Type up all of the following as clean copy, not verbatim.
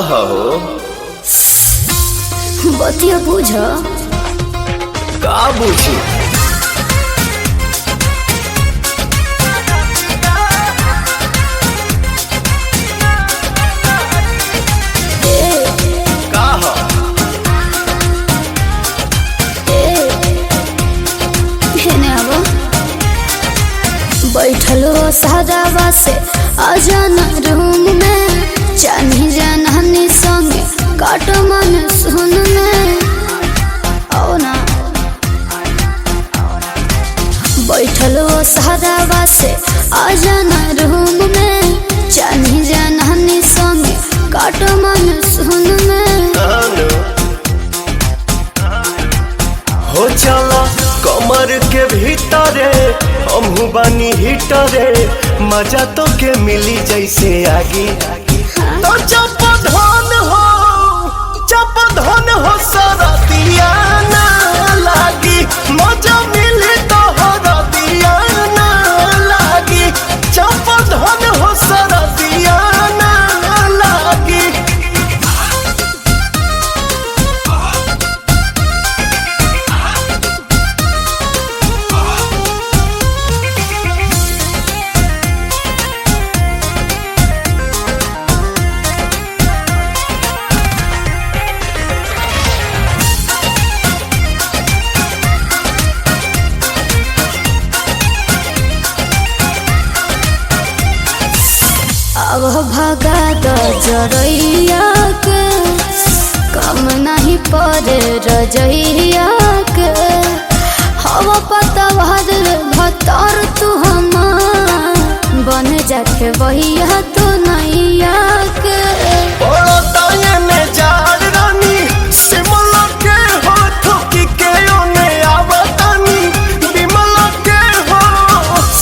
हो बतिया बुझ का बुझी का हो बैठलो सादावा से आजाना रूम में चानी जाननी संगे काट मन सुन में आओ ना बैठलो सादावा से आजाना रूम में चानी जाननी संगे काट मन सुन में हो चला कमर के भीतरे हमहू बानी हिटरे मजा तो के मिली जैसे आगी तो जब धन हो सारा दिया ना लागी मजा मिली तो हरा दिया ना लागी जब धन हो सारा दिया ना लागी अब भगा दो जरैया के कम नहीं पड़े रजैया के हवा पता भतर तू हमार बन जाके बहिया तू नैया के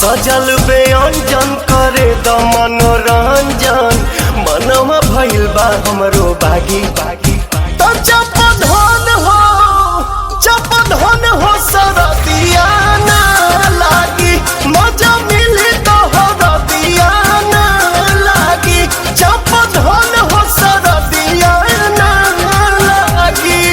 सजल व्यंजन करे द मनोरंजन मनवा भइल बा हमरो बागी तो जप धन हो सरदिया ना लागी मजा मिली तो हरदिया ना लागी जप धन हो सरदिया ना लागी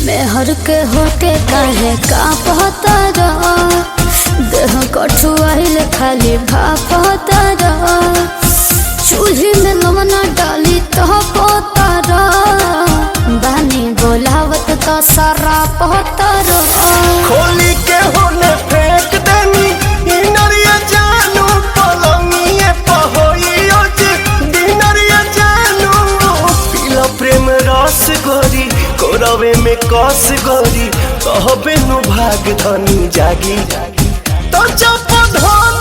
मेहर के होके काहे का पता रहा देह कठुआइल खाली भापता रहा चूल्ही में लवना डाली तो पता रहा बानी बोलावत तो सारा पता रहा खोली के होने फेंक देनी इनरिया जानू पलंगिए पहोइयो जी दिनरिया जानू पीला प्रेम रस गोरी कोरवे में कस गोरी कहबे नु भाग धनी जागी तो जप धन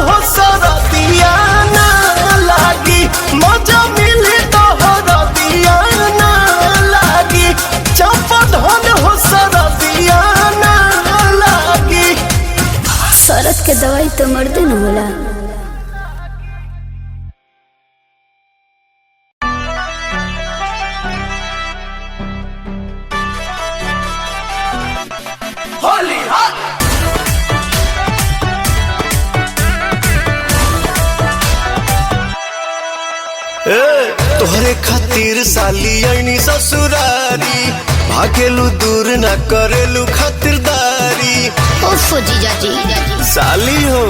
हो सरदिया ना लागी मजा मिली तो हरदिया ना लागी जप धन हो सरदिया ना लागी शरत के दवाई तो मर्दे न होला। तोहरे खातिर साली आईनी ससुरारी भागेलू दूर ना करेलू खातिरदारी ओफो जीजा जी साली हो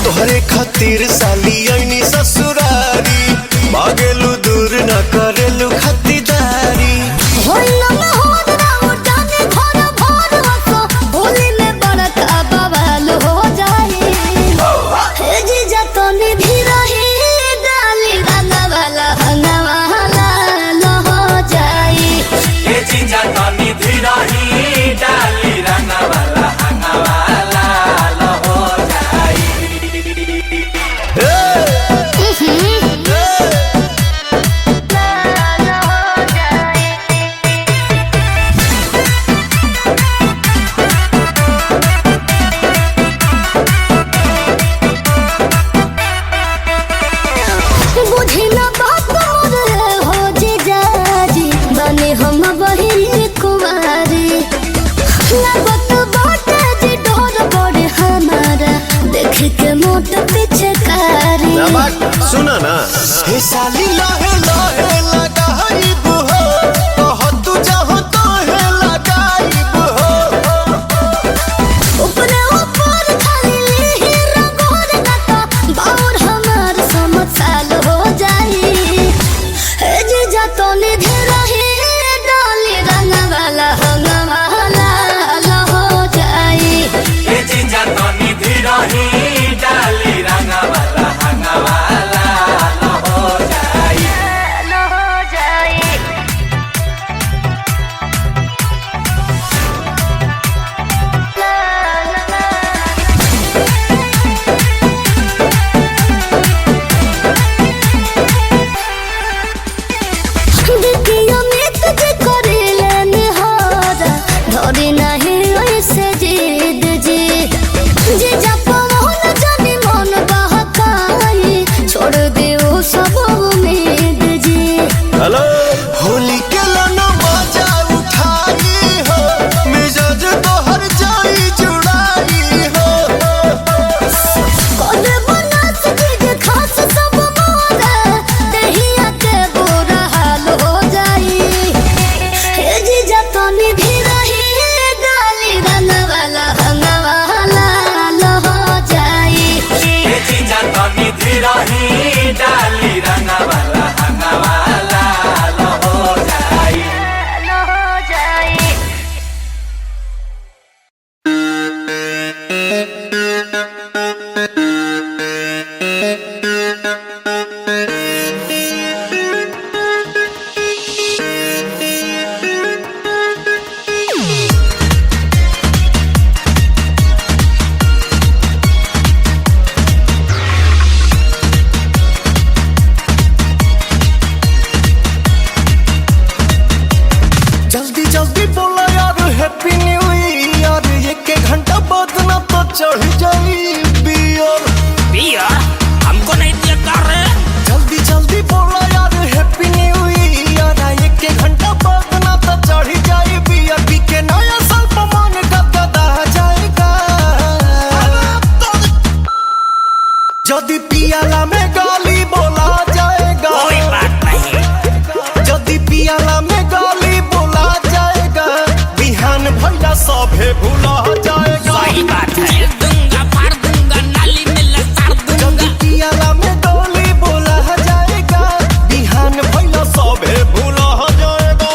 तोहरे खातिर साली आईनी ससुरारी भागेलू दूर ना करेलू खातिरदारी साली लहे लहे लगाइब हो कह तू चाहो तो है लगाइब हो ऊपरे ऊपर खाली ही रंगोर का बाउर हमार समझ साल हो जाई हे जीजा तो निधे रही डाली रंग वाला हो जाई ए जीजा तो निधि रही डाली रंगवाला हंगवाला हो जाई। देखियो मित जे करेले निहारा धरी नहीं ऐसे जिद जी जे जपवन जानी मन बहकाई छोड़ दियो सब उम्मीद जी हेलो होली के लाना मजा उठाई हो मिजाज तो हर जाई जुड़ाई हो कोने बना सके जे खास सब मोरा दहिया के बुरा हाल हो जाई हे जी जतनी भी रही डाली रंग वाला हो जाई ए जीजा तो निधि रही डाली रंगवाला हंगवाला हो जाई। जल्दी जल्दी बोला यार हैप्पी न्यू ईयर एक घंटा बाद ना तो चढ़ जाई बियर बियर हमको नहीं दिया कर रहे जल्दी जल्दी बोला यार हैप्पी न्यू ईयर एक घंटा बाद ना तो चढ़ जाई बियर पी के नया साल पर मन गदगदा जाएगा जल्दी पियाला में गाली बोला जाएगा कोई बात नहीं। जल्दी पियाला में गाली बोला जाएगा बिहान भैया सभे भूला जाएगा सही बात है। दूंगा फाड़ दूंगा नाली में लसाड़ दूंगा। जल्दी पियाला में गाली बोला जाएगा बिहान भैया सभे भूला जाएगा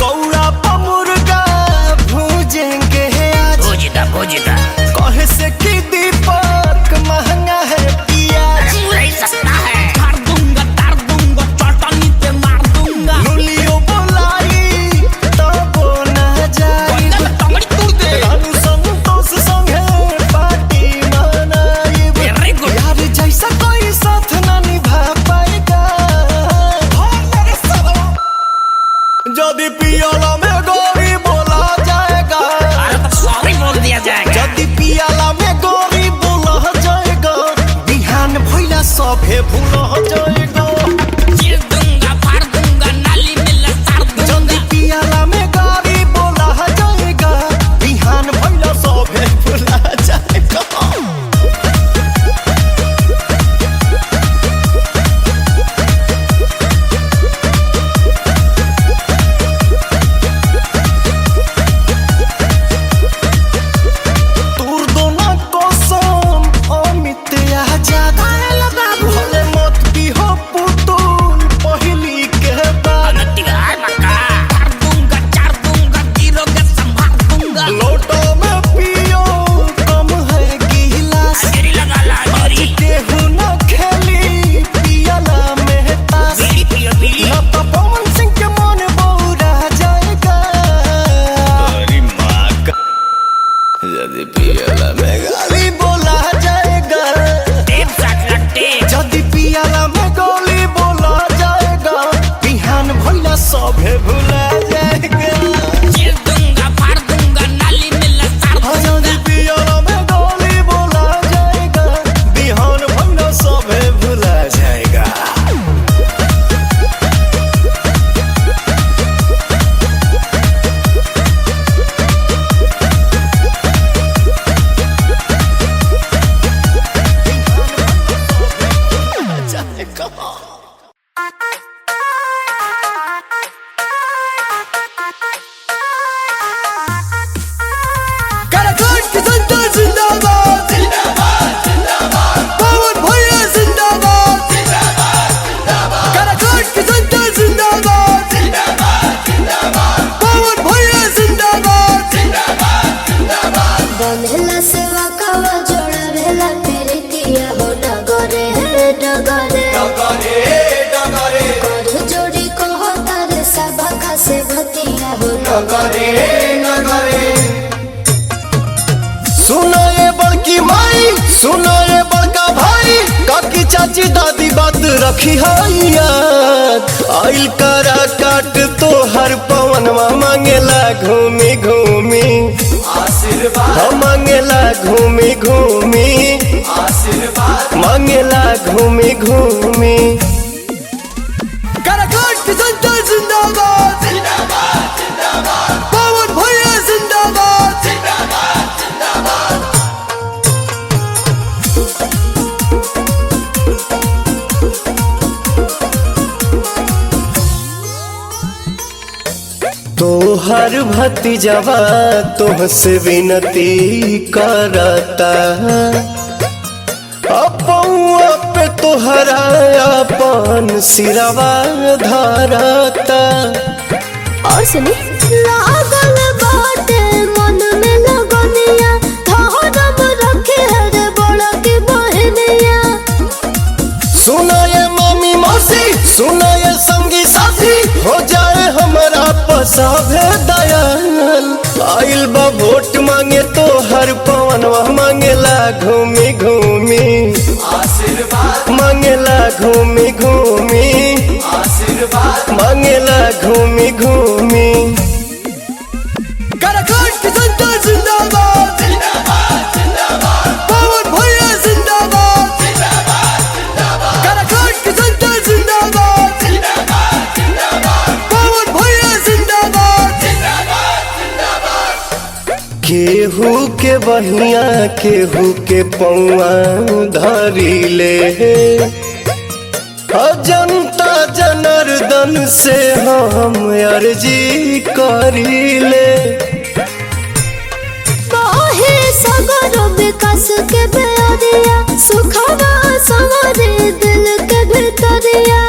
कौड़ा पमुर्गा भूजेंगे आज भोजदा कहे से कि दीपक महंगा है पियाज नहीं सकता है। तार दूंगा चटनी पे मार दूंगा। लुलियो बोलाई तब ना जाई तंगड़ी तोड़ दे। रानू संतोष संगे पार्टी मनाइब Very good। यार जैसा कोई साथ ना निभा पाएगा जदी पियाला में गोरी बोला जाएगा अरे तो सॉरी बोल दिया जाएगा। जदी पियाला में गोरी बोला जाएगा बिहान भैया सभे भूला जाएगा चीर दूंगा फाड़ दूंगा नाली में लसाड़ जल्दी दूंगा। पियाला में गाड़ी बोला जाएगा बिहान भैया सभे भूला जाएगा तूर दो ना कसम अमित आजाद भले मत भी हो पुतुल पहली के बाद नतिहार मक्का। तार दूंगा चार दूंगा गिरो के संभाल दूंगा। लोटो में पियो कम है गिलास अंजरी लगा ला अंजरी। केहू न खेली पियाला में तास बीड़ी पियो बीड़ी। ना तो पवन सिंह के मन बौरा जाएगा यदि पियाला में गाली बोला जाएगा टेप साथ लट्टे। यदि पियाला में गाली बोला जाएगा बिहान भैया सभे भूला जाएगा चीर दूंगा फाड़ दूंगा नाली में लसाड़ दूंगा। यदि पियाला में गाली बोला जाएगा बिहान भैया सभे भूला काराकोट की जनता जिंदाबाद जिंदाबाद जिंदाबाद पवन भैया जिंदाबाद जिंदाबाद जिंदाबाद काराकोट की जनता जिंदाबाद जिंदाबाद जिंदाबाद पवन भैया जिंदाबाद जिंदाबाद जिंदाबाद बंधेला सेवा कवा जोड़ा भेला तेरे किया हो डगरे डगरे डगरे डगरे कर जोड़ी को होता रे सबा का से भतिया हो डगरे डगरे सुनो ये बड़की माई सुनो ये बड़का भाई काकी चाची दादी बात रखी है याद आइल करा काट तो हर पवनवा मांगेला घूमी घूमी आशीर्वाद हम मांगेला घूमी घूमी आशीर्वाद मांगेला घूमी घूमी काराकोट की जनता जिंदाबाद जिंदाबाद जिंदाबाद पवन भैया जिंदाबाद जिंदाबाद जिंदाबाद तोहर भतीजवा तुमसे विनती करता अपौआ पे तोहरा अपन सिरवा धरता और सुनी लागल बाटे मन में लगनिया धरम रखे रे बड़ा की बहनिया सुनो ये मामी मौसी सुनो ये संगी साथी हो जाए हमारा पसाभे दयाल आइल बा वोट मांगे तो हर पवनवा मांगेला घूमी घूमी आशीर्वाद मांगेला घूमी घूमी आशीर्वाद मांगेला घूमी घूमी काराकोट की जनता जिंदाबाद जिंदाबाद जिंदाबाद पवन भैया जिंदाबाद जिंदाबाद जिंदाबाद काराकोट की जनता जिंदाबाद जिंदाबाद जिंदाबाद पवन भैया जिंदाबाद जिंदाबाद जिंदाबाद केहू के बहिया केहू के पौआ धरी ले जनता जनार्दन से हम अर्जी करीले बाहे सगर विकास के बेरिया सुखवा सवारे दिल के भीतरिया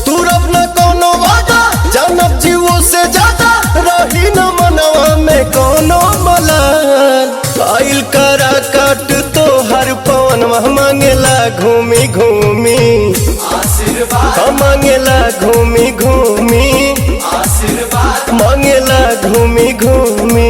तू रब न कोनो वादा जानब जीवो से ज्यादा रही न मनवा में कोनो मलाल आइल करा काट तो हर पवनवा मांगेला घूमी घूमी आशीर्वाद मांगेला घूमी घूमी आशीर्वाद मांगेला घूमी घूमी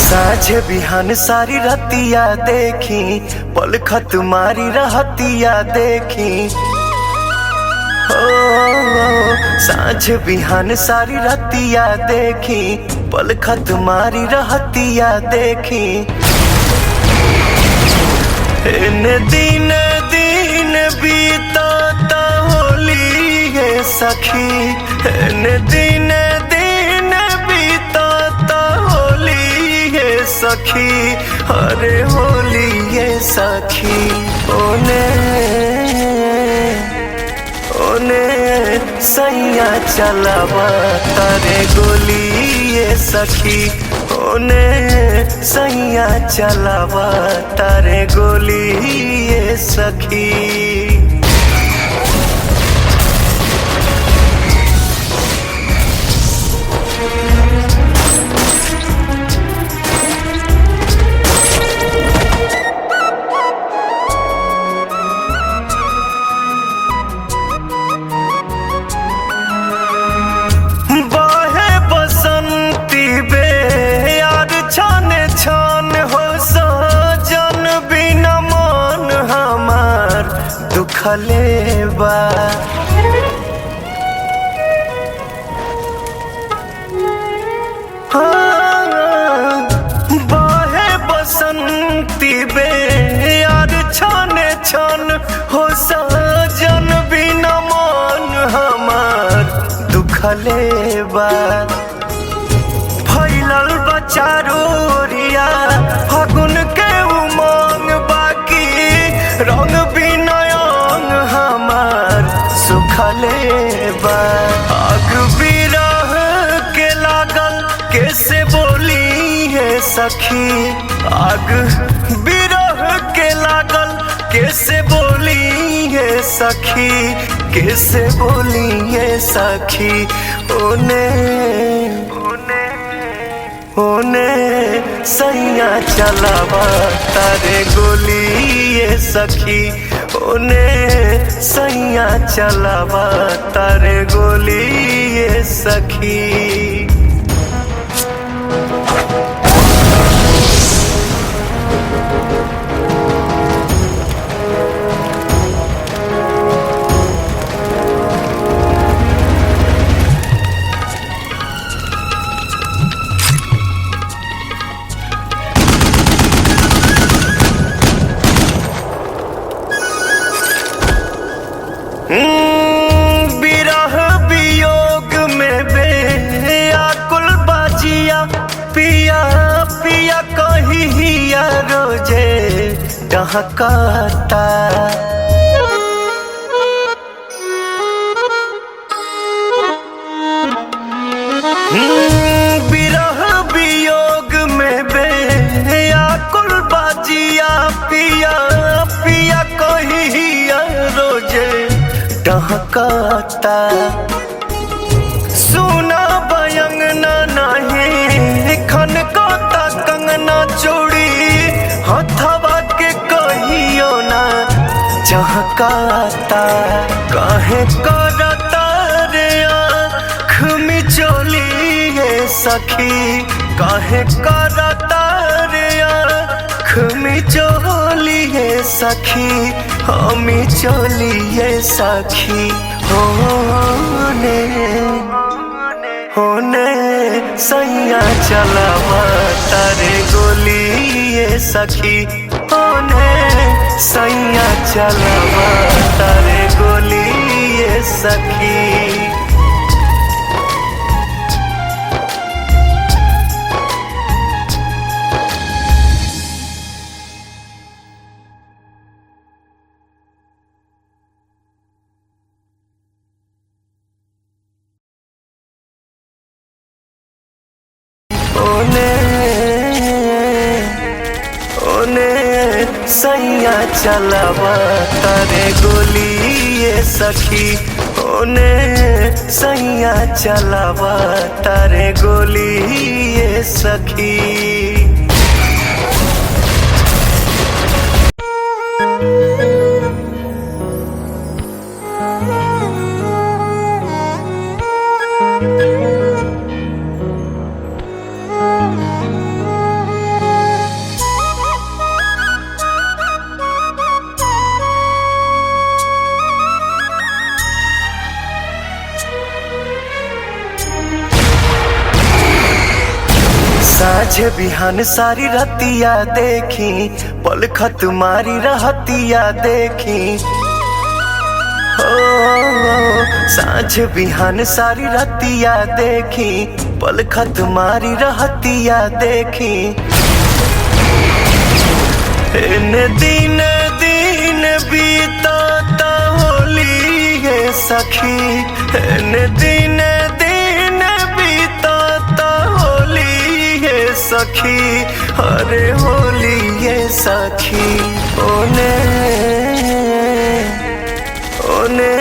साझे बिहान सारी रतिया देखी पल खत मारी रहतिया देखी साझ बिहान सारी रतिया देखी पल खत मारी रहतिया देखी दिन दिन बीता होली है सखी दिन दिन बीता होली है सखी अरे होली है सखी ओने सैया चलावा तारे गोली ये सखी ओने सैया चलावा तारे गोली ये सखी दुखले बा बा फैलल बचारो ओरिया फागुन के उमंग बाकी रंग बिनयंग हमार सुखले बा आग बिरह के लागल कैसे बोली है सखी आग बिरह के लागल कैसे बोली है सखी कैसे बोली है सखी ओने ओने सैया चलावा तारे गोली ये सखी ओने सैया चलावा तारे गोली ये सखी बिरह वियोग में बेआकुल बाजिया पिया पिया कही हिया रोजे डहकाता बिरह वियोग में बेआकुल बाजिया पिया पिया कही हिया रोजे डहकाता सुना बयंगना नहीं खनकाता कंगना चूड़ी हथवा के कहियो ना चहकाता काहे करता रे आँख मिचोली है सखी काहे करता रे आँख मिचोली है सखी हमी चलिए सखी होने होने सैया चलावा तारे गोली ये सखी होने सैया चलावा तारे गोली ये सखी ओने ओने सैया चलावा तारे गोली ये सखी ओने सैया चलावा तारे गोली ये सखी साझे बिहान सारी रतिया देखी पलखत मारी रहतिया देखी साझ बिहान सारी रतिया देखी पलखत मारी रहतिया देखी दिन दिन बीता होली है सखी दिन दिन बीता होली है सखी अरे होली है सखी ओने ओने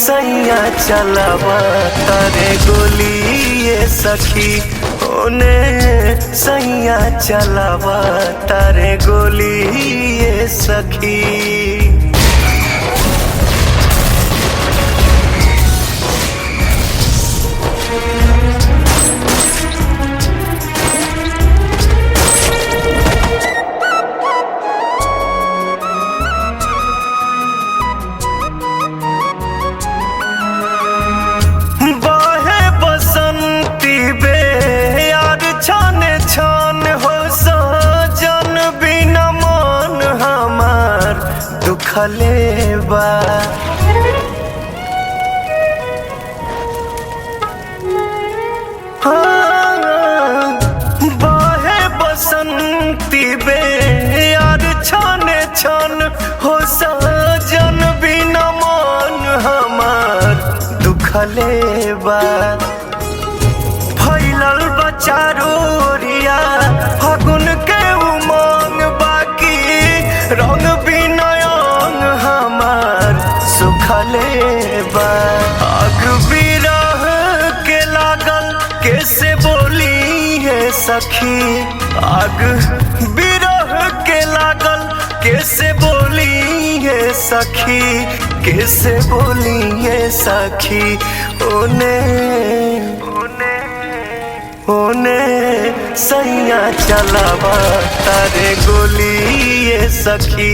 सैया चलावा तारे गोली ये सखी ओने सैया चलावा तारे गोली ये सखी दुखलेबा छन हो सजन बिना मन हमार दुखले बा फैलल बचारो ओरिया फगुन के उमंग बाकी रंग बिना अंग हमार सुखले बा आग बिरह के लागल कैसे बोली है सखी आग बिरह के लागल कैसे बोली है सखी कैसे बोली है सखी ओने सैया चलावा तारे गोली ये सखी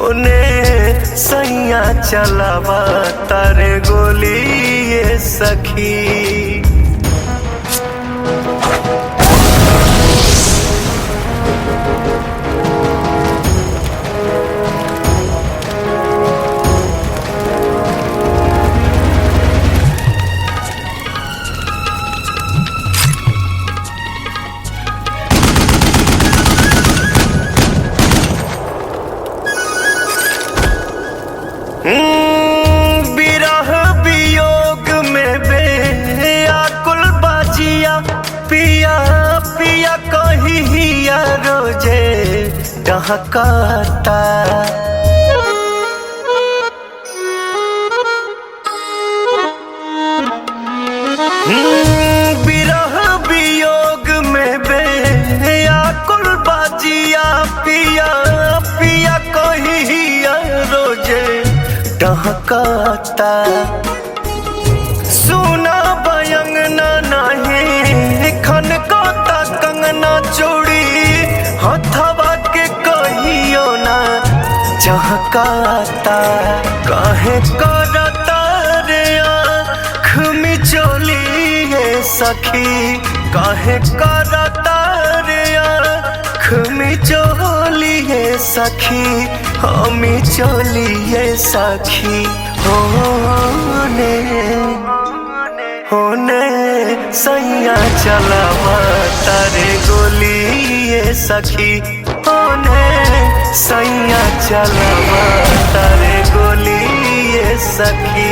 ओने सैया चलावा तारे गोली ये सखी बिरह वियोग में बेआकुल बाजिया पिया पिया कहिया रोजे डहकाता बिरह वियोग में बेआकुल बाजिया पिया पिया कहिया रोजे डहकाता सुना बयंगना नहीं खनकोता कंगना चूड़ी हथवा के कहियो ना चहकाता काहे करता रे आँख मिचोली है सखी काहे करता रे आँख मिचोली है सखी हमी चलिए सखी होने सैया चलावा तारे गोली ये सखी होने सैया चलावा तारे गोली ये सखी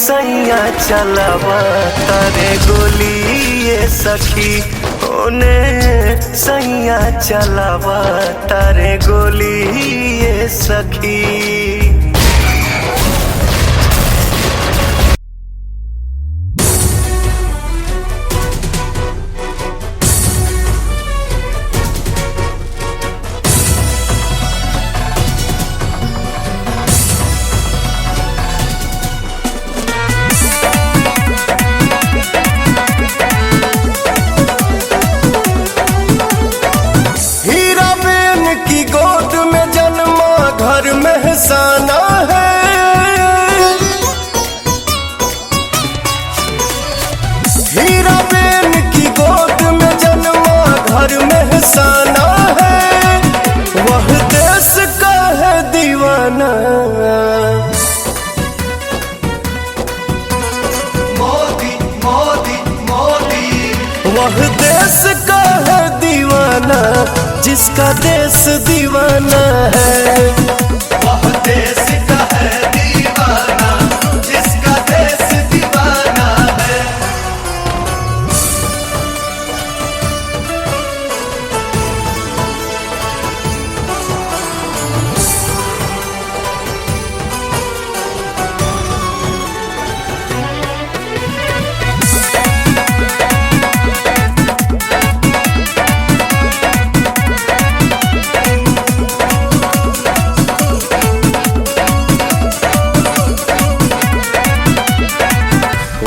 सैया चलावा तारे गोली ये सखी ओने सैया चलावा तारे गोली ये सखी महसाना है हीरा बेन की गोद में जन्मा घर महसाना है वह देश का है दीवाना मोदी मोदी मोदी वह देश का है दीवाना जिसका देश दीवाना है देश का है दीवाना जिसका देश दीवाना है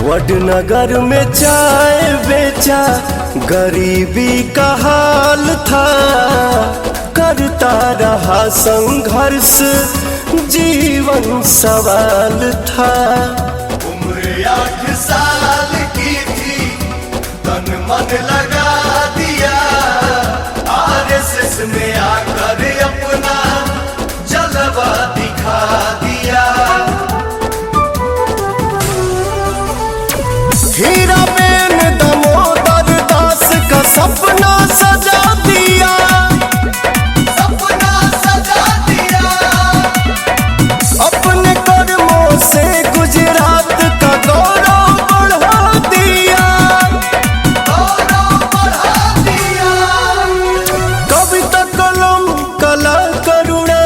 वडनगर में चाय बेचा गरीबी का हाल था करता रहा संघर्ष जीवन सवाल था उम्र 8 साल तन मन लगा दिया, आरएसएस में आकर अपना जलवा दिखा दिया। हीराबेन दामोदर दास का सपना सजा दिया, सपना सजा दिया। अपने कर्मों से गुजरात का गौरव बढ़ा दिया, गौरव बढ़ा दिया। कविता कलम कला करुणा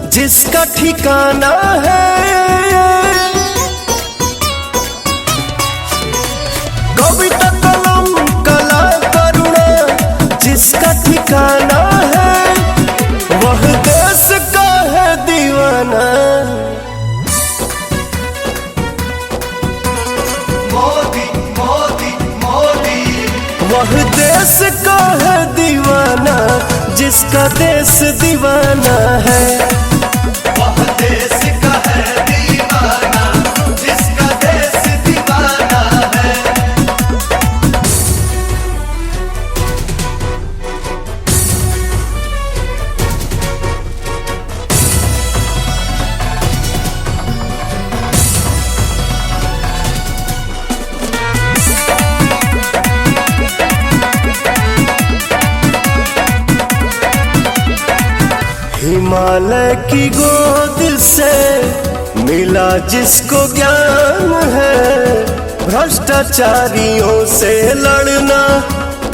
जिसका ठिकाना है, कविता कलम कला करुणा जिसका ठिकाना है, वह देश का है दीवाना। मोदी मोदी मोदी, वह देश का है दीवाना जिसका देश दीवाना है, वह देश का है दीवाना जिसका देश दीवाना है। हिमालय की गोद से मिला जिसको ज्ञान है, भ्रष्टाचारियों से लड़ना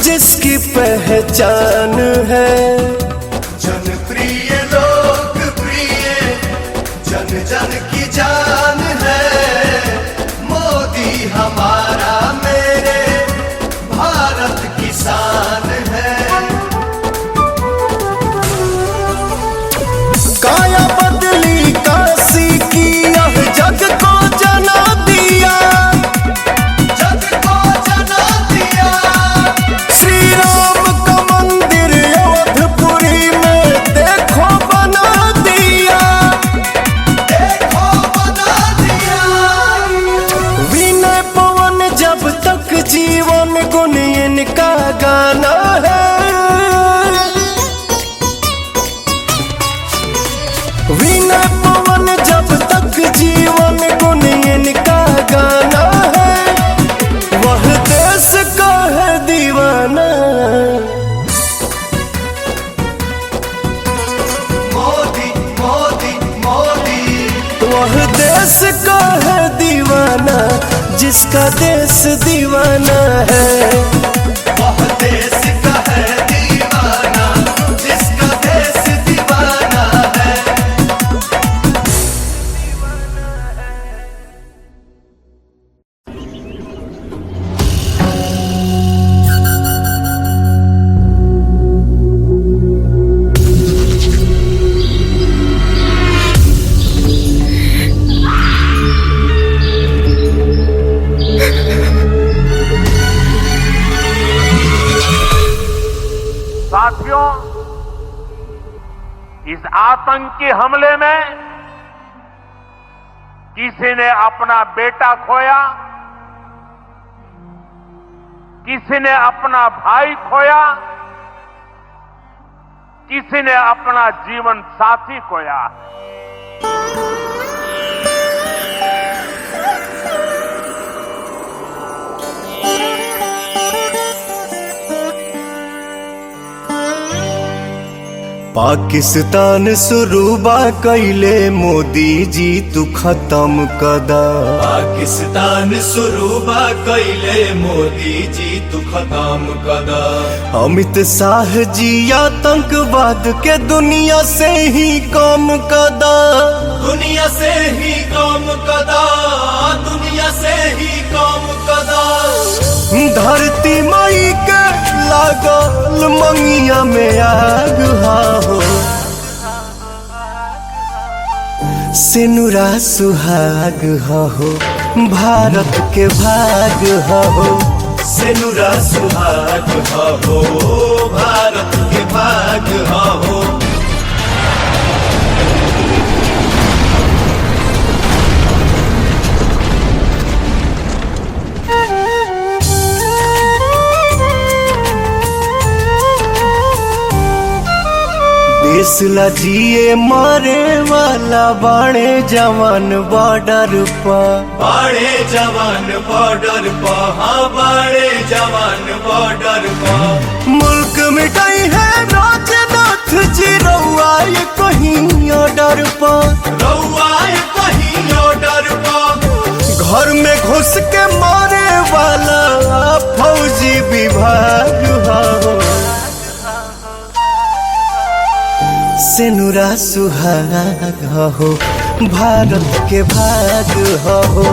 जिसकी पहचान है। जनप्रिय लोकप्रिय जन जन की जान है, मोदी हमारा मेरे भारत की शान है। काया बदली काशी की यह जग को जना दिया, जग को जना दिया। श्री राम का मंदिर अवधपुरी में देखो बना दिया, देखो बना दिया। विनय पवन जब तक जीवन गुण इनका गाना है, विनय पवन जब तक जीवन गुण इनका गाना है, वह देश का है दीवाना। मोदी मोदी मोदी, वह देश का है दीवाना जिसका देश दीवाना है, वह देश का है दीवाना जिसका देश दीवाना है। साथियों, इस आतंकी हमले में किसी ने अपना बेटा खोया, किसी ने अपना भाई खोया, किसी ने अपना जीवन साथी खोया। पाकिस्तान सुरूबा कैले मोदी जी तू खत्म कदा, पाकिस्तान सुरूबा कैले मोदी जी तू खत्म कदा। अमित शाह जी आतंकवाद के दुनिया से ही कम कदा, दुनिया से ही कम कदा, दुनिया से ही कम कदा। धरती माई के लागल मंगिया में आग हो, सिनुरा सुहाग हो, भारत के भाग हो, सिनुरा सुहाग हो, भारत के भाग हो। देश ला जिए मारे वाला बाणे जवान बॉर्डर पर। बाड़े जवान बॉर्डर पर, हाँ बाड़े जवान बॉर्डर पर। मुल्क मिटाई है राजनाथ जी रउआ ये कहीं ऑर्डर पर। रउआ ये कहीं ऑर्डर पर। घर में घुस के मारे वाला फौजी विभाग हो। सेनुरा सुहाग हो भारत के भाग हो।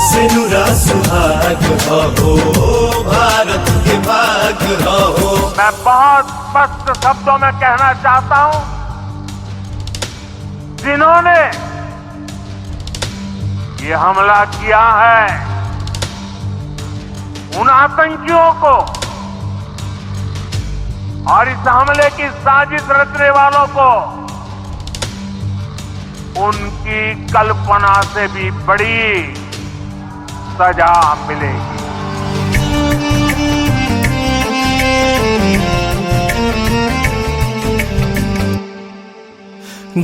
सेनुरा सुहाग हो भारत के भाग हो। मैं बहुत स्पष्ट शब्दों में कहना चाहता हूं, जिन्होंने ये हमला किया है उन आतंकियों को और इस हमले की साजिश रचने वालों को उनकी कल्पना से भी बड़ी सजा मिलेगी।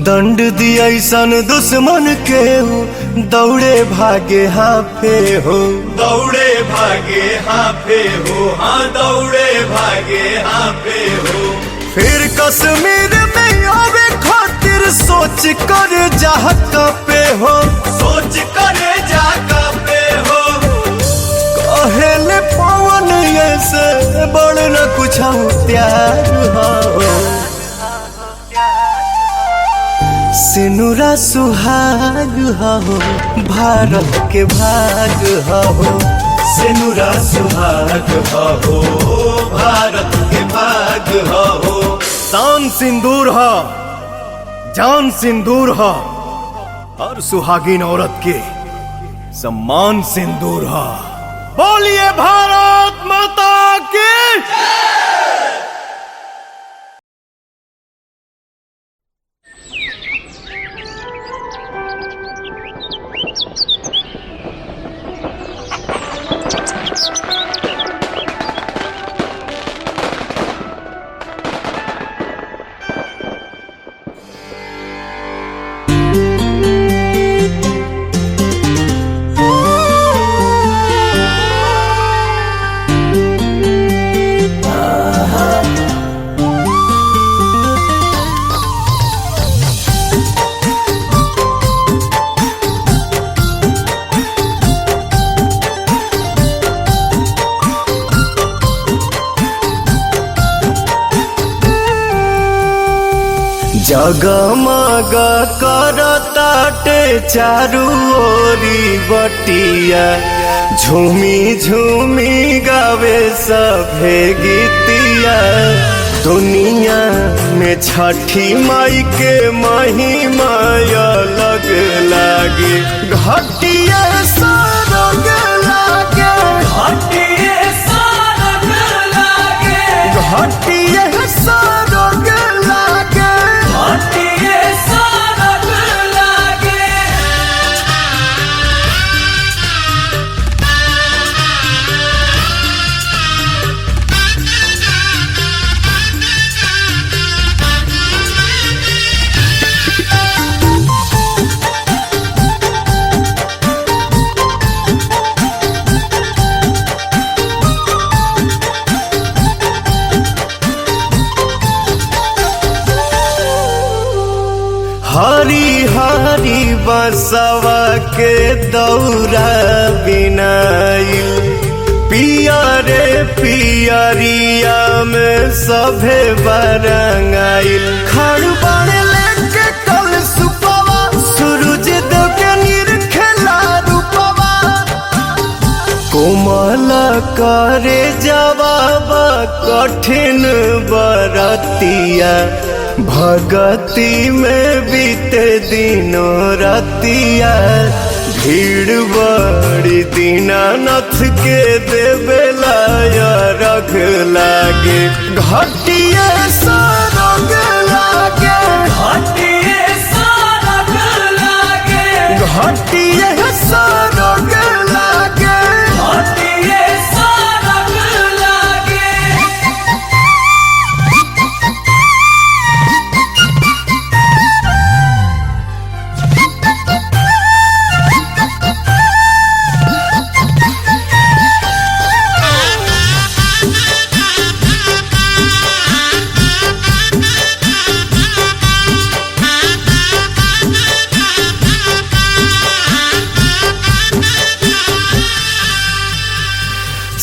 दंड दिया सन दुश्मन के हो दौड़े भागे हाफे हो। दौड़े भागे हाफे हो, हाँ दौड़े भागे हाफे हो। फिर कश्मीर में आवे खातिर सोच कर जहाँ पे हो। सोच करे जाका पे हो। कहेले पवन ऐसे बड़ न कुछ प्यार हो। सिनुरा सुहाग हो भारत के भाग हो। सिनुरा सुहाग हो भारत के भाग हो। शान सिंदूर हो जान सिंदूर हो और सुहागिन औरत के सम्मान सिंदूर हो। बोलिए भारत माता की। जगमग करताटे चारू ओरी बटिया। झूमी झूमी गावे सभे गीतिया। दुनिया में छठी माई के महिमा अलग लागे। घटिया सरग लागे। घटिया सरग लागे। घटिया सरग लागे। घटिया सरग लागे। हरी हरी बसवा के दौरा बिनाइल। पिया रे पियरिया में सभे बरंगाइल। खड़ बड़ लेके कल सुपवा सूरज देव के निरखेला रूपवा। कोमल करे जवाब कठिन बरतिया। भगती में बीते दिनों रतिया। भीड़ बड़ी दीनानाथ के देवेला रख लागे। घटिया सरग लागे। घटिया सरग लागे। घटिया सरग लागे। घटिया सरग लागे।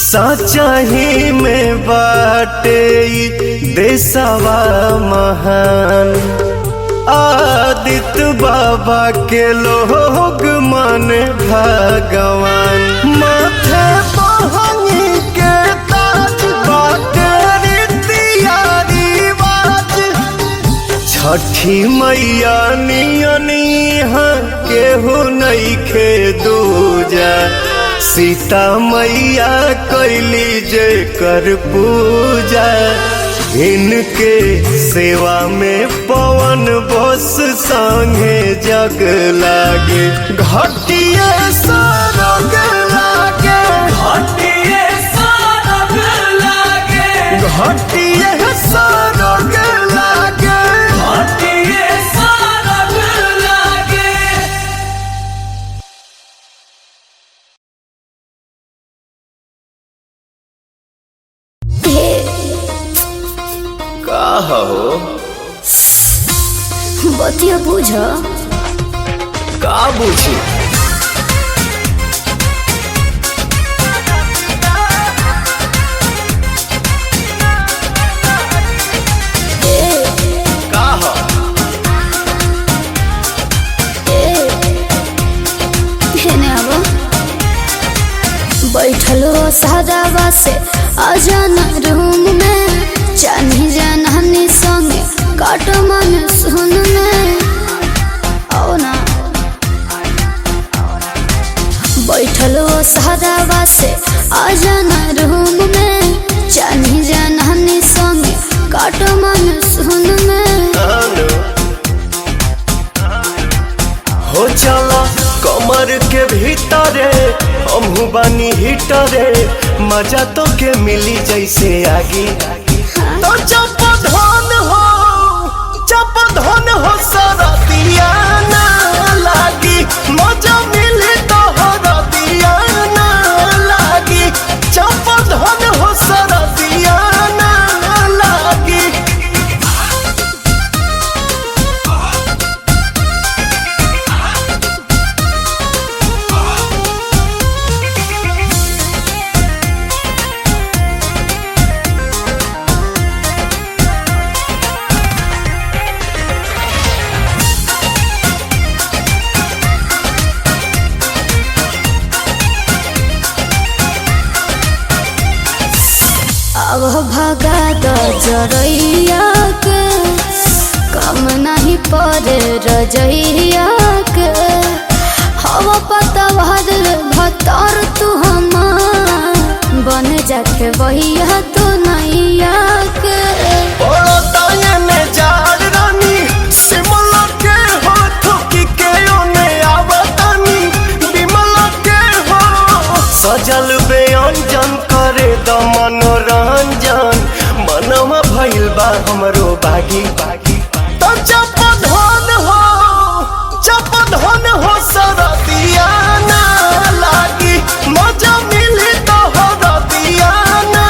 सच्चाई में बाटे देशवा महान आदित्य बाबा के लोग मन भगवान माथे बहनी के ताज बाटे रीतिया रिवाज छठी मैया नियनी केहू नइखे दूजा सीता मैया कैली जे कर पूजा इनके सेवा में पवन बस संगे जग लागे घटिया सरग लागे घटिए सरग लागे घटिया सरग लागे घटिए सरग लागे का हो बतिया बुझ का बुझी का हो बैठलो सादावा से अजाना रूम में जानी जानी संगे काट मन सुन में आओ ना बैठलो सादावा से अजाना रूम में जानी जानी संगे काट मन सुन में हो चला कमर के भीतरे हमहू बानी हिटरे मजा तो के मिली जैसे आगी तो चप धन हो सारा दिया ना लागी मजा मिली तो दिया ना लागी चप धन हो सारा दिया ना लागी अब भगा दो जरैया के कम नहीं पड़े रजैया के हवा पता भतर तू हमार बन जाके बहिया तू नैया के सजल व्यंजन करे द मनोरंजन मनवा भइल बा हमरो बागी तो चप धन हो सरदिया ना लागी मजा मिली तो दिया ना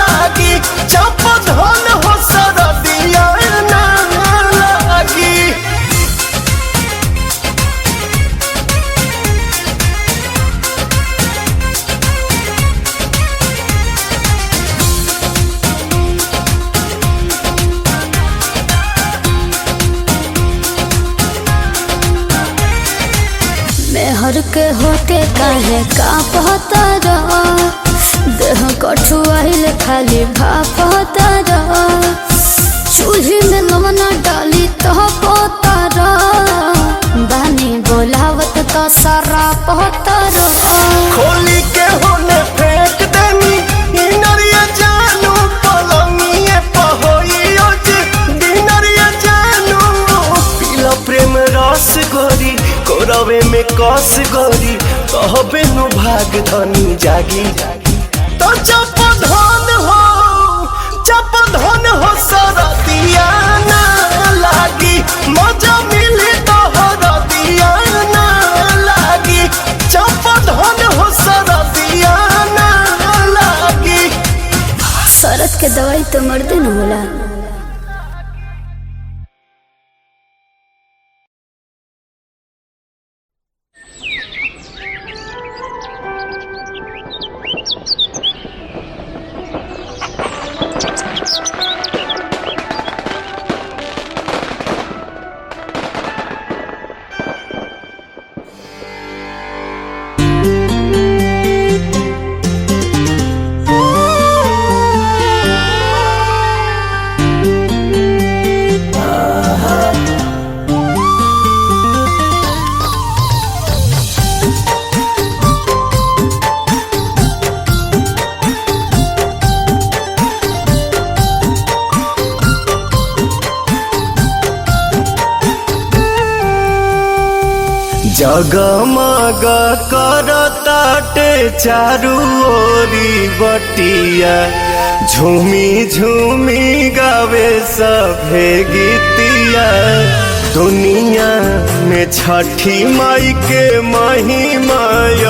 लागी चप धन हो सरदिया ना लागी मेहर के होते काहे का पता रहा देह कठुआइल खाली भापता रहा चूल्ही में लवना डाली तो पता रहा बानी बोलावत तो सारा पता रहा खोली के होने फेंक देनी इनरिया जानू पलंगिए पहोइयो जी दिनरिया जानू पीला प्रेम रस गोरी कोरवे में कस गोरी कहबे नु भाग धनी जागी तो चप धन हो सरदिया ना लागी मजा मिली तो दिया ना लागी चप धन हो सरदिया ना लागी शरत के दवाई तो मर्दे न होला। जगमग करताटे चारू ओरी बटिया झूमी झूमी गावे सभे गीतिया दुनिया में छठी माई के महिमा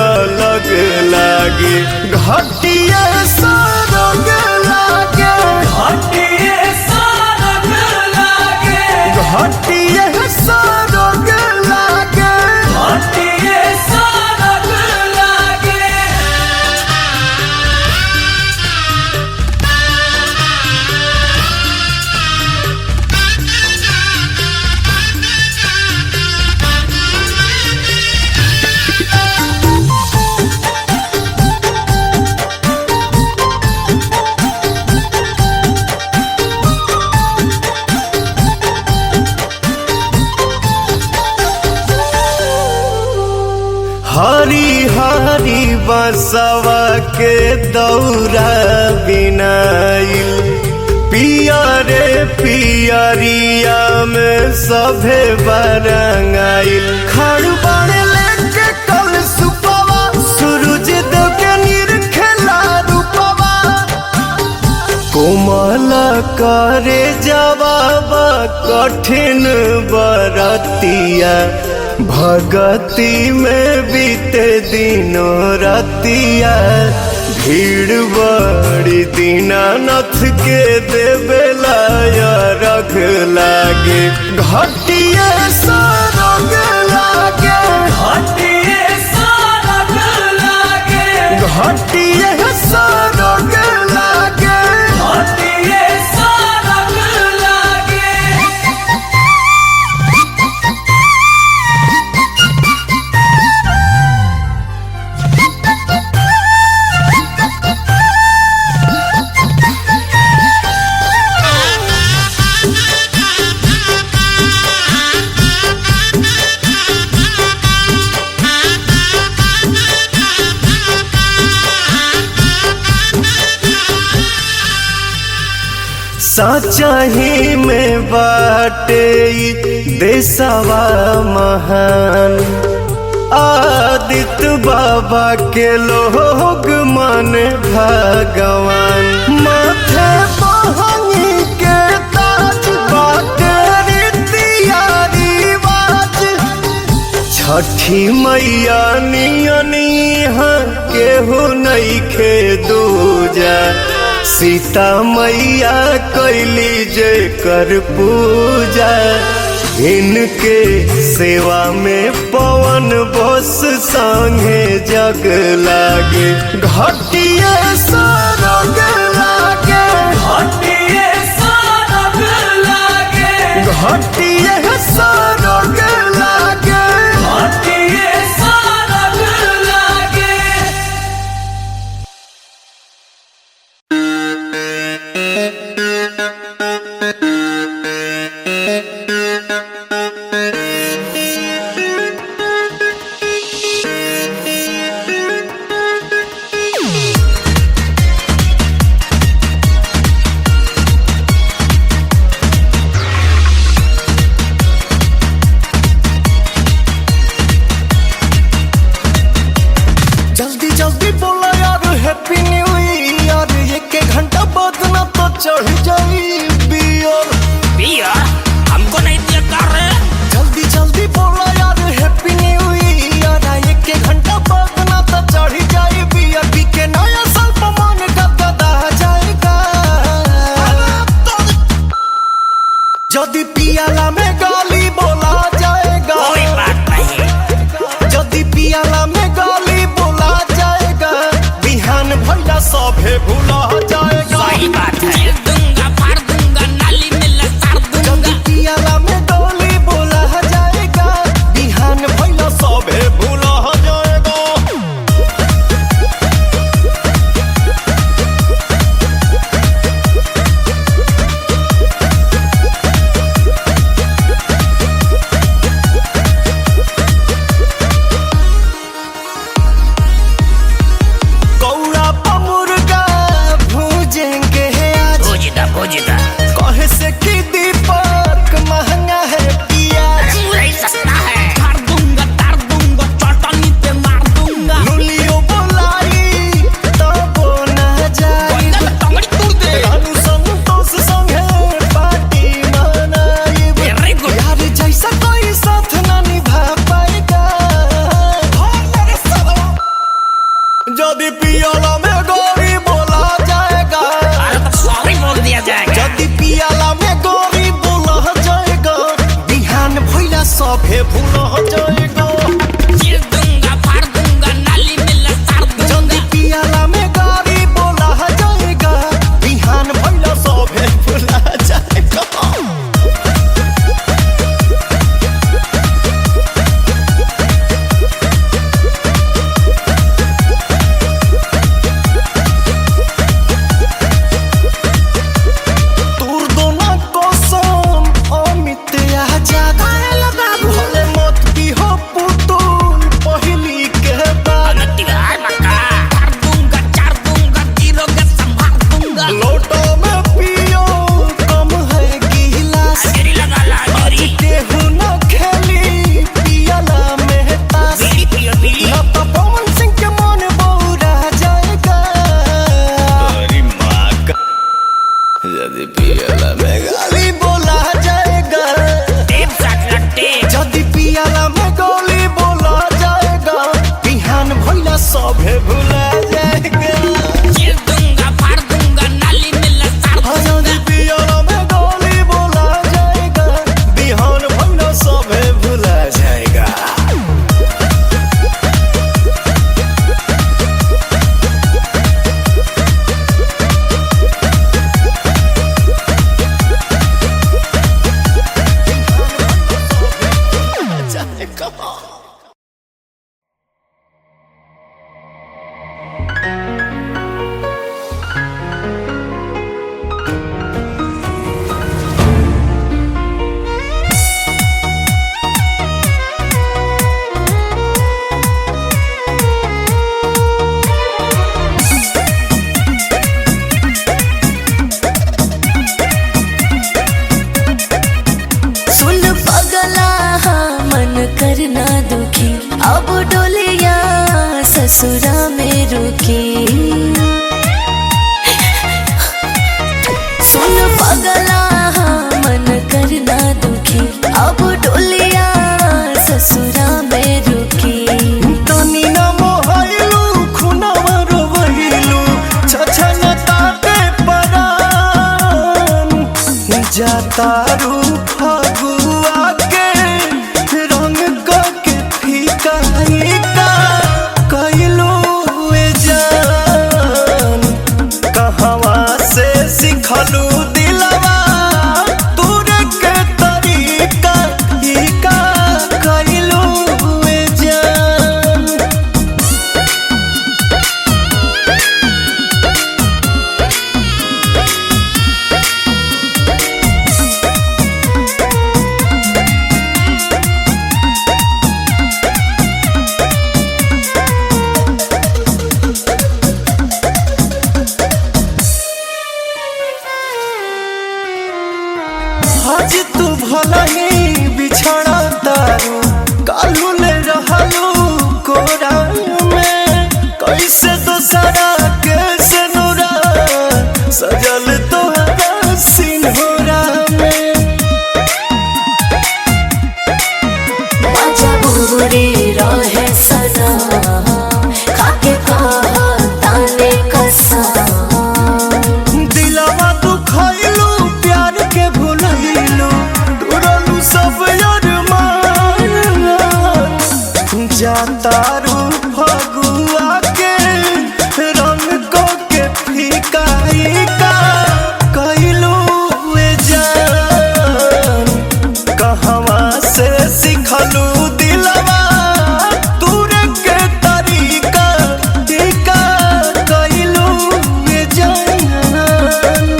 अलग लागे घटिया सरग लागे घटिए सरग लागे घटिया सरग लागे घटिए सरग लागे हरी हरी बसवा के दौरा बिनाइल पियरे पियरिया में सभे बरंगाइल खड़बड़ लेके कल सुपवा सूरज देव के निरखेला रूपवा कोमल करे जवाब कठिन बरतिया भगती में बीते दिनों रतिया भीड़ बड़ी दीनानाथ के देवेला रख लागे घटिया सरग लागे घटिए सरग लागे घटिया सरग लागे घटिए सरग लागे सचही में बाटे देशवा महान आदित्य बाबा के लोग मन भगवान माथे बहनी के ताज बाटे रीतिया रिवाज छठी मैया नियनी केहू नइखे दूजा सीता मैया कैली जे कर पूजा इनके सेवा में पवन बस संगे जग लागे घटिया सरग लागे घटिए सरग लागे घटिया सरग लागे घटिए सरग लागे सभे भूल जाएगा चीर दूंगा फाड़ दूंगा नाली में लसाड़ दूंगा जल्दी पियाला में गाड़ी बोला जाएगा बिहान भैया सभे भूला जाएगा यदि पियाला में गाली बोला जाएगा यदि पियाला में गाली बोला जाएगा बिहान भैया सभे भुला जाएगा चीर दूंगा फाड़ दूंगा नाली में लसाड़ दूंगा यदि पियाला में गाली बोला जाएगा बिहान भैया सभे भुला जाएगा Come on. करना दुखी अब डोलिया ससुरा में रुकी सुन पगला मन करना दुखी अब डोलिया ससुरा में रुकी तनी न मोहलू खुनवा रोवहिलू छछन ताते परान जातारू फगुआ के रंग के फीका कइलू जान कहवा से सिखलू दिलवा तोरे के तरीका कइलू जान आज तू भला ही बिछड़ा तारू कालू ले रहलू कोरा में कैसे दोसरा कैसे नूरा सजल तोहरा सिंहोरा में बाजा बुरे रहे सदा खाके कहा ताने कसा दिलवा तू खइलू प्यार के भुलइलू तुरलू सब अरमान जातारू फगुआ के रंग को के फीका कइलू जान कहवा से सिखलू दिलवा तूरे के तरीका कइलू जान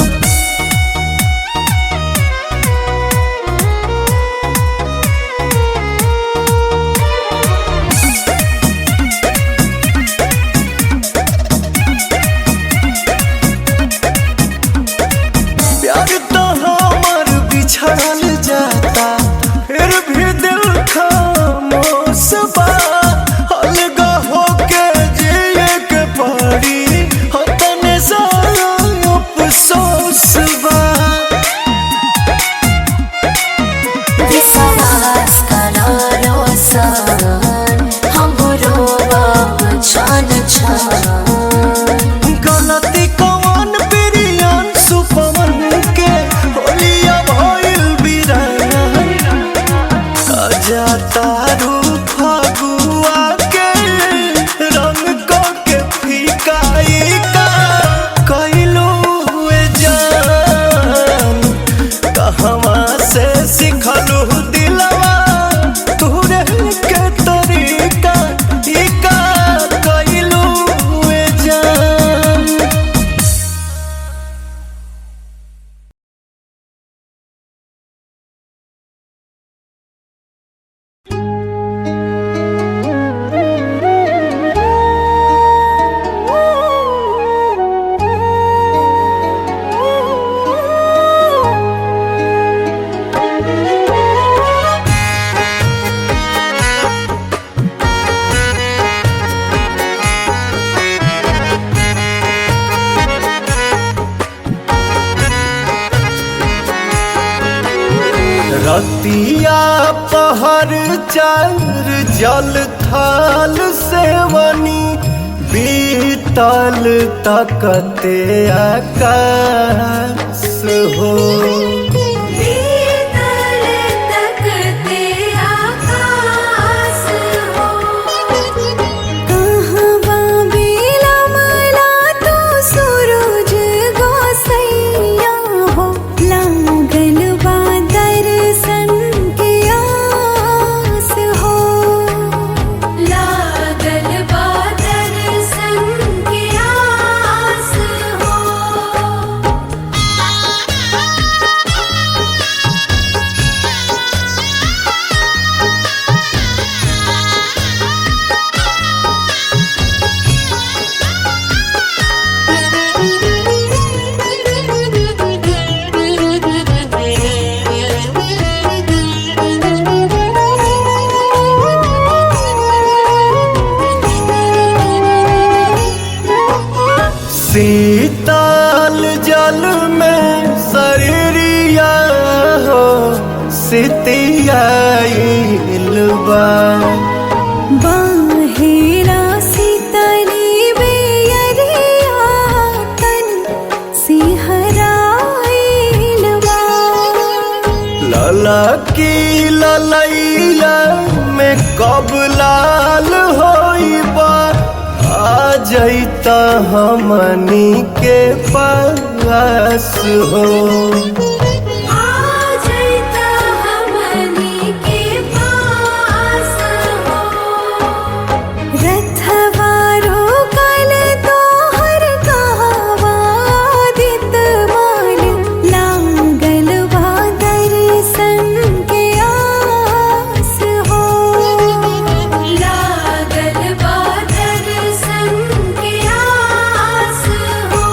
जातारू फगुआ के रंग को के फीकाई का कैलू जान कहवा से सिखलू दिलवा तोरे के तरीका ई का कैलू जान। रतिया पहर चार जल थाल सेवनी बीतल तकते आकाश हो। बीतल तकते आकाश हो। कहवा बिलमला तो सूरज गोसैया हो। लागल बा दर्शन के आस हो। लागल बा दर्शन के आस हो। शीतल जल में शरीरिया हो सितियाइल बा। बाहेरा शीतली बेअरिया तन सिहराइल बा। ललकी ललैया में कब लाल होइबा आ जैता हमनी के पास हो। आ जैता हमनी के पास हो। रथवा रोकल तोहर कहवा दित माल। लागल बा दर्शन के आस हो। लागल बा दर्शन के आस हो।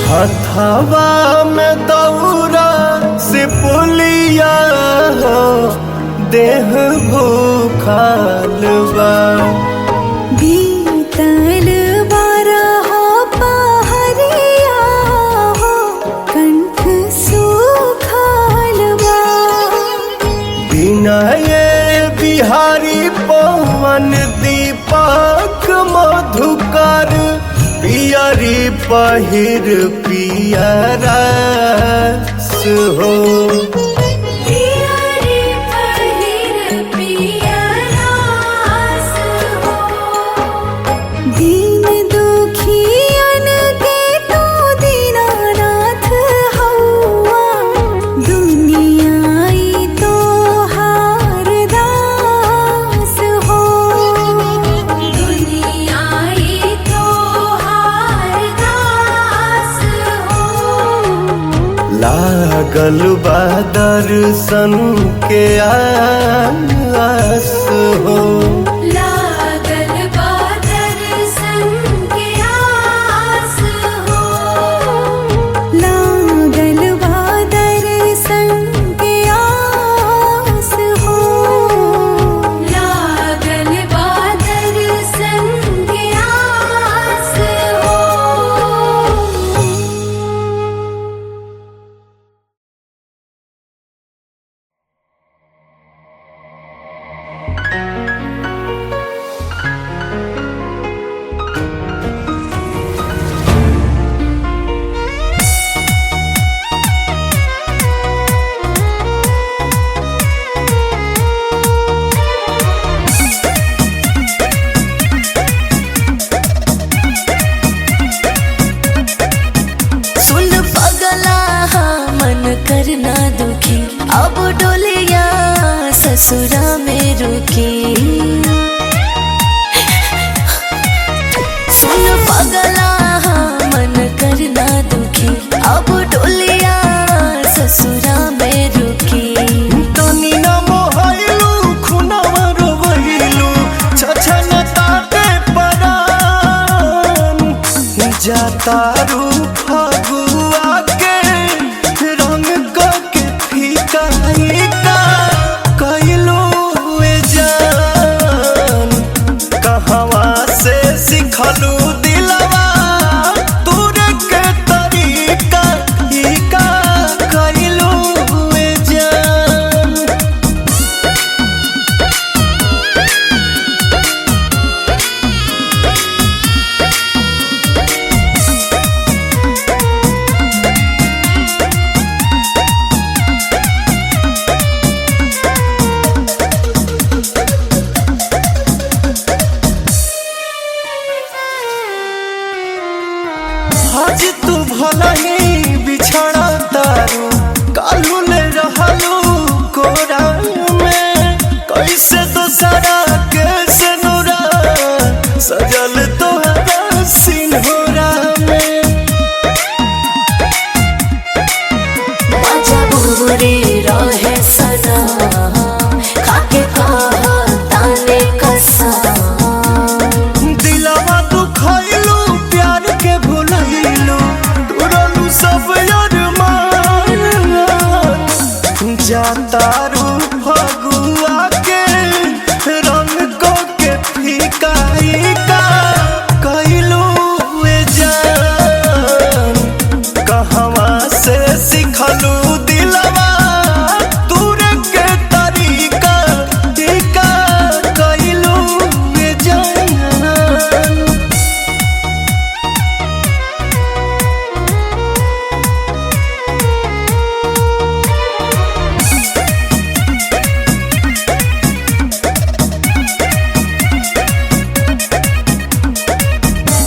हथवा में दौरा से पुलिया हो देह भूखाल बा। बीतल बारह पहरिया हो कंठ सुखाल बा। बिना ये बिहारी पवन दीपक मधुकर पियरी पहिर पियरस हो। पियरी पहिर पियरस हो। दीन दुखियन के तू दीनानाथ हौआ। दुनियाई तोहार दास हो। दुनियाई तोहार दास हो। लागल बा दर्शन के आस हो। लागल बा दर्शन के आस हो। लागल बा दर्शन के आस हो। लागल तारू फगुआ के रंग के फीका फीका कइलो ए जान कहवा से सिखलू दिलवा तोरे के तरीका ई का कइलो ए जान। आज तू भला ही बिछड़ा तारू कालू ले रहलू कोरा में कैसे दूसरा के सनुरा सजल तोहरा सिंहोरा में। मजबूरी रहे सदा खाके कहा ताने कसम दिलवा दुखैलू प्यार के भुलैलू तुरलू सब अरमान जातारू फगुआ के रंग के फीका फीका कइलू ए जान कहवा से सिखलू दिलवा तोरे के तरीका फीका कइलू ए जान।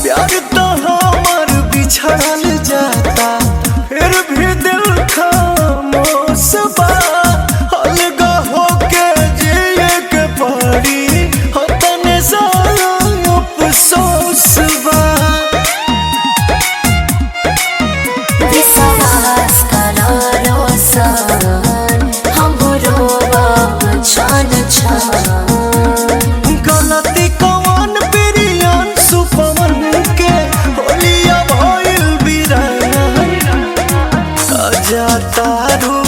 प्यार तो हमर बिछड़ल जाता फिर भी दिल खामोश बा अलगा होके जिए के पड़ी हो तने सारा अफसोस बा। विश्वास करो सन हमरो छान छान गलती कौन बिरियान सुपवन के होलिया भइल बिरान अजा तारू